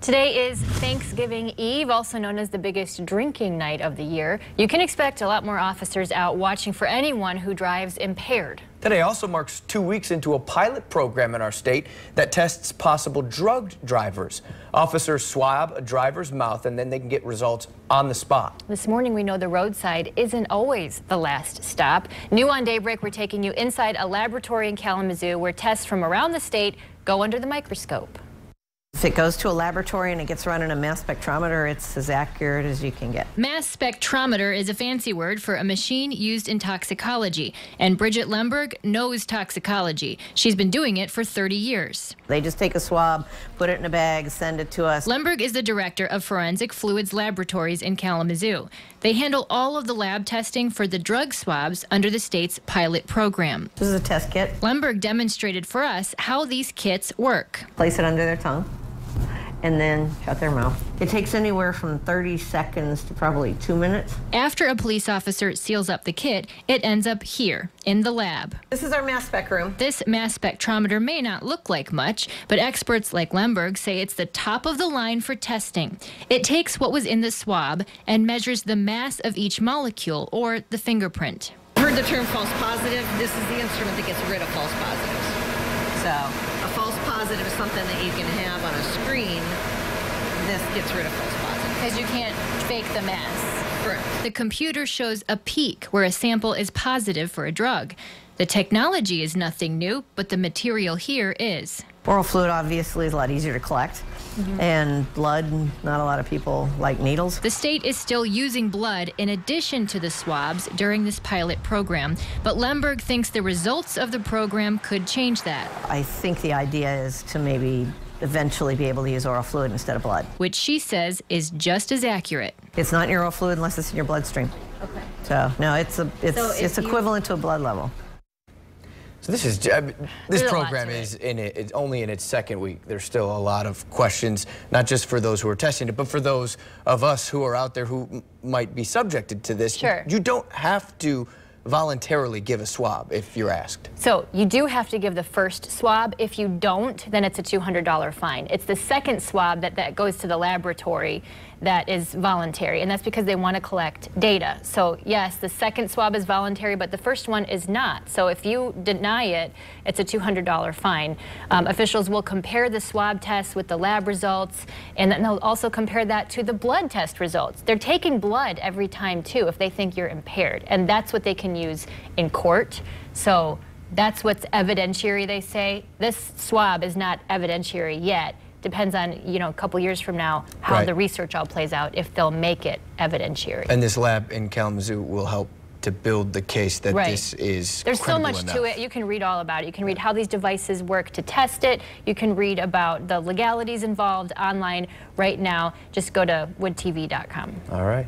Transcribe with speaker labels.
Speaker 1: Today is Thanksgiving Eve, also known as the biggest drinking night of the year. You can expect a lot more officers out watching for anyone who drives impaired.
Speaker 2: Today also marks 2 weeks into a pilot program in our state that tests possible drugged drivers. Officers swab a driver's mouth and then they can get results on the spot.
Speaker 1: This morning we know the roadside isn't always the last stop. New on Daybreak, we're taking you inside a laboratory in Kalamazoo where tests from around the state go under the microscope.
Speaker 3: If it goes to a laboratory and it gets run in a mass spectrometer, it's as accurate as you can get.
Speaker 1: Mass spectrometer is a fancy word for a machine used in toxicology, and Bridget Lemberg knows toxicology. She's been doing it for 30 years.
Speaker 3: They just take a swab, put it in a bag, send it to us.
Speaker 1: Lemberg is the director of forensic Fluids Laboratories in Kalamazoo. They handle all of the lab testing for the drug swabs under the state's pilot program.
Speaker 3: This is a test kit.
Speaker 1: Lemberg demonstrated for us how these kits work.
Speaker 3: Place it under their tongue and then shut their mouth. It takes anywhere from 30 seconds to probably 2 minutes.
Speaker 1: After a police officer seals up the kit, it ends up here in the lab.
Speaker 3: This is our mass spec room.
Speaker 1: This mass spectrometer may not look like much, but experts like Lemberg say it's the top of the line for testing. It takes what was in the swab and measures the mass of each molecule, or the fingerprint.
Speaker 4: Heard the term false positive. This is the instrument that gets rid of false positives. So a false positive is something that you can have on a screen. This gets rid of false positives.
Speaker 1: Because you can't fake the mass.
Speaker 4: Correct.
Speaker 1: The computer shows a peak where a sample is positive for a drug. The technology is nothing new, but the material here is.
Speaker 3: Oral fluid obviously is a lot easier to collect. And blood, not a lot of people like needles.
Speaker 1: The state is still using blood in addition to the swabs during this pilot program, but Lemberg thinks the results of the program could change that.
Speaker 3: I think the idea is to maybe eventually be able to use oral fluid instead of blood.
Speaker 1: Which she says is just as accurate.
Speaker 3: It's not in your oral fluid unless it's in your bloodstream.
Speaker 1: Okay.
Speaker 3: So no, it's equivalent to a blood level.
Speaker 2: So this program is it's only in its second week. There's still a lot of questions, not just for those who are testing it, but for those of us who are out there who might be subjected to this.
Speaker 1: Sure.
Speaker 2: You don't have to voluntarily give a swab if you're asked.
Speaker 1: So you do have to give the first swab. If you don't, then it's a $200 fine. It's the second swab that goes to the laboratory that is voluntary, and that's because they want to collect data. So yes, the second swab is voluntary, but the first one is not. So if you deny it, it's a $200 fine. Officials will compare the swab tests with the lab results, and then they'll also compare that to the blood test results. They're taking blood every time too if they think you're impaired, and that's what they can use in court. So that's what's evidentiary, they say. This swab is not evidentiary yet. Depends on, a couple years from now how the research all plays out, if they'll make it evidentiary.
Speaker 2: And this lab in Kalamazoo will help to build the case that this is
Speaker 1: There's so much
Speaker 2: enough.
Speaker 1: to it. You can read all about it. You can read how these devices work to test it. You can read about the legalities involved online right now. Just go to woodtv.com.
Speaker 2: All right.